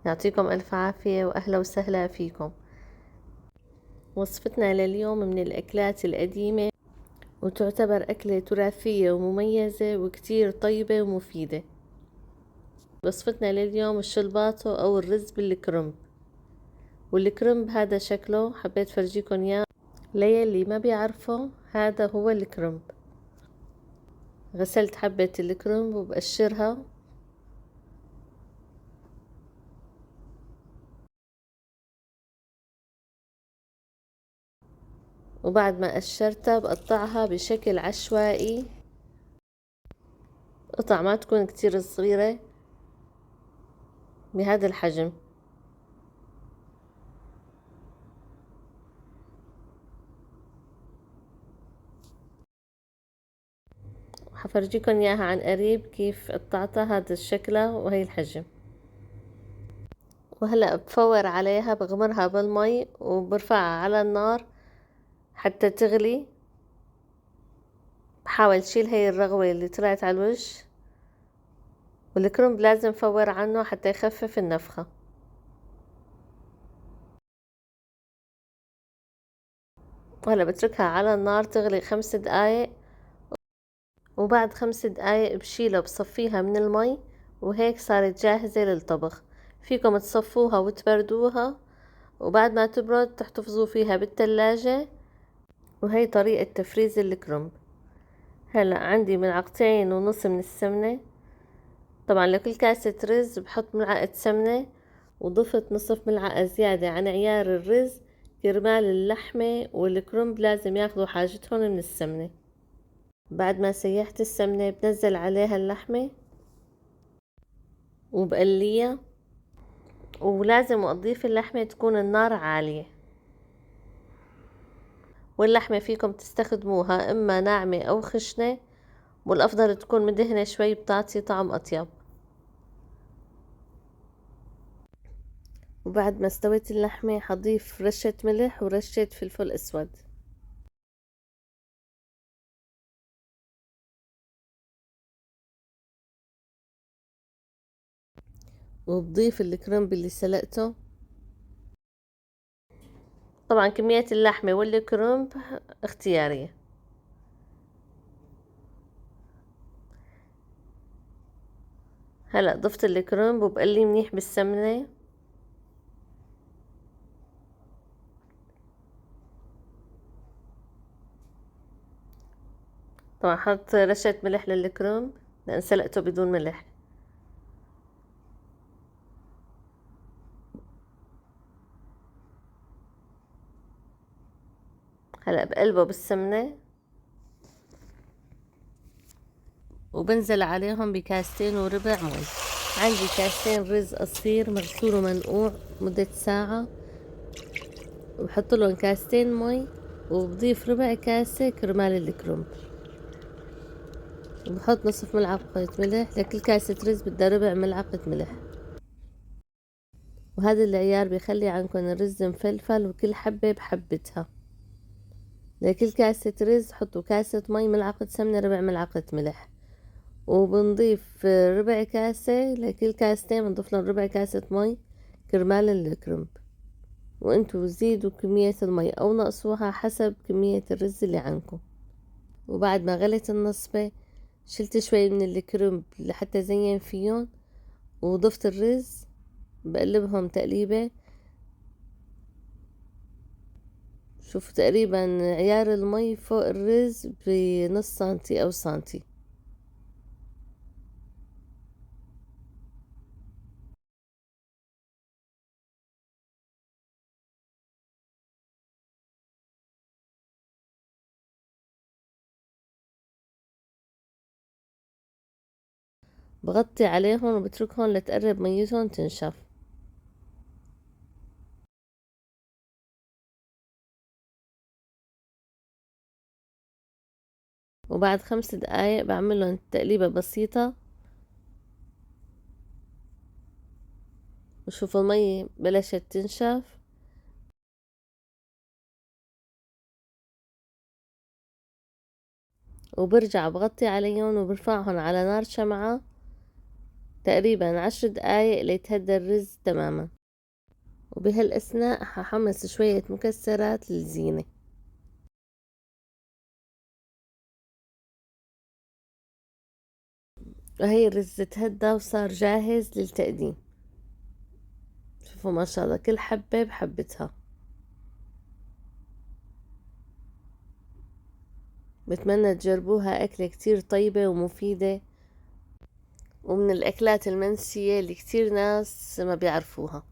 يعطيكم ألف عافية وأهلا وسهلا فيكم. وصفتنا لليوم من الأكلات القديمة، وتعتبر أكلة تراثية ومميزة وكتير طيبة ومفيدة. وصفتنا لليوم الشلباطو أو الرز بالكرنب. والكرنب هذا شكله حبيت فرجيكم إياه للي ما بيعرفه. هذا هو الكرنب. غسلت حبة الكرنب وبقشرها، وبعد ما قشرتها بقطعها بشكل عشوائي، قطع ما تكون كتير صغيرة، بهذا الحجم. حفرجيكم اياها عن قريب كيف قطعتها هذا الشكل وهي الحجم. وهلأ بفور عليها، بغمرها بالمي وبرفعها على النار حتى تغلي. بحاول تشيل هي الرغوة اللي طلعت على الوجه، والكرنب لازم فور عنه حتى يخفف النفخة. وهلأ بتركها على النار تغلي 5 دقايق، وبعد 5 دقايق بشيلها بصفيها من المي، وهيك صارت جاهزة للطبخ. فيكم تصفوها وتبردوها، وبعد ما تبرد تحتفظوا فيها بالتلاجة. وهي طريقة تفريز الكرنب. هلا عندي 2.5 ملعقة من السمنة. طبعا لكل كاسة رز بحط ملعقة سمنة، وضفت نصف ملعقة زيادة عن عيار الرز كرمال اللحمة والكرنب لازم ياخدوا حاجتهم من السمنة. بعد ما سيحت السمنة بنزل عليها اللحمة وبقليها، ولازم أضيف اللحمة تكون النار عالية. واللحمة فيكم تستخدموها إما ناعمة أو خشنة، والأفضل تكون مدهنة شوي بتعطي طعم أطيب. وبعد ما استوت اللحمة حضيف رشة ملح ورشة فلفل أسود، وبضيف الكرنب اللي سلقته. طبعا كمية اللحمة والكرنب اختيارية. هلأ ضفت الكرنب وبقليه منيح بالسمنة. طبعا حط رشة ملح للكرنب لأن سلقته بدون ملح. هلأ بقلبه بالسمنة، وبنزل عليهم ب2.25 كاس مي. عندي كاسين رز قصير مغسول ومنقوع مدة ساعة، وبحط لهم 2 كاسين مي، وبضيف ربع كاسة كرمال الكرنب، وبحط نصف ملعقة ملح. لكل كاسة رز بدها ربع ملعقة ملح. وهذا العيار بيخلي عندكم الرز مفلفل وكل حبة بحبتها. لكل كاسة رز حطوا كاسة مي، ملعقة سمنة، ربع ملعقة ملح. وبنضيف ربع كاسة لكل كاستين، بنضيف لهم ربع كاسة مي كرمال الكرنب. وانتوا زيدوا كمية المي او نقصوها حسب كمية الرز اللي عندكم. وبعد ما غلت النصفة شلت شوي من الكرنب لحتى زين فيهم، وضفت الرز بقلبهم تقليبة. شوفوا تقريبا عيار المي فوق الرز بنص سنتي او سنتي. بغطي عليهم وبتركهم لتقرب ميتهم تنشف. وبعد 5 دقايق بعملهم تقليبة بسيطة، وشوفوا المي بلشت تنشف. وبرجع بغطي عليهم وبرفعهم على نار شمعة تقريبا 10 دقايق ليتهدى الرز تماما. وبهالأثناء ححمص شوية مكسرات للزينة. وهي الرز تهدى وصار جاهز للتقديم. شوفوا ما شاء الله كل حبة بحبتها. بتمنى تجربوها، أكلة كتير طيبة ومفيدة، ومن الأكلات المنسية اللي كتير ناس ما بيعرفوها.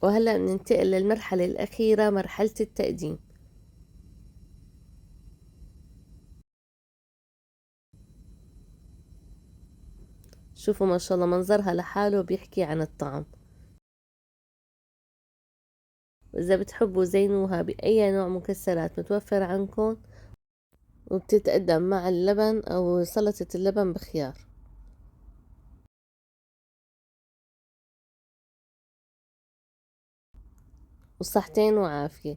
وهلأ بننتقل للمرحلة الأخيرة، مرحلة التقديم. شوفوا ما شاء الله منظرها لحاله بيحكي عن الطعم. وإذا بتحبوا زينوها بأي نوع مكسرات متوفر عندكم، وبتتقدم مع اللبن أو سلطة اللبن بخيار. وصحتين وعافية.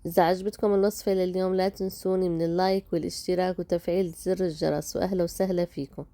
إذا عجبتكم الوصفة لليوم لا تنسوني من اللايك والاشتراك وتفعيل زر الجرس، وأهلا وسهلا فيكم.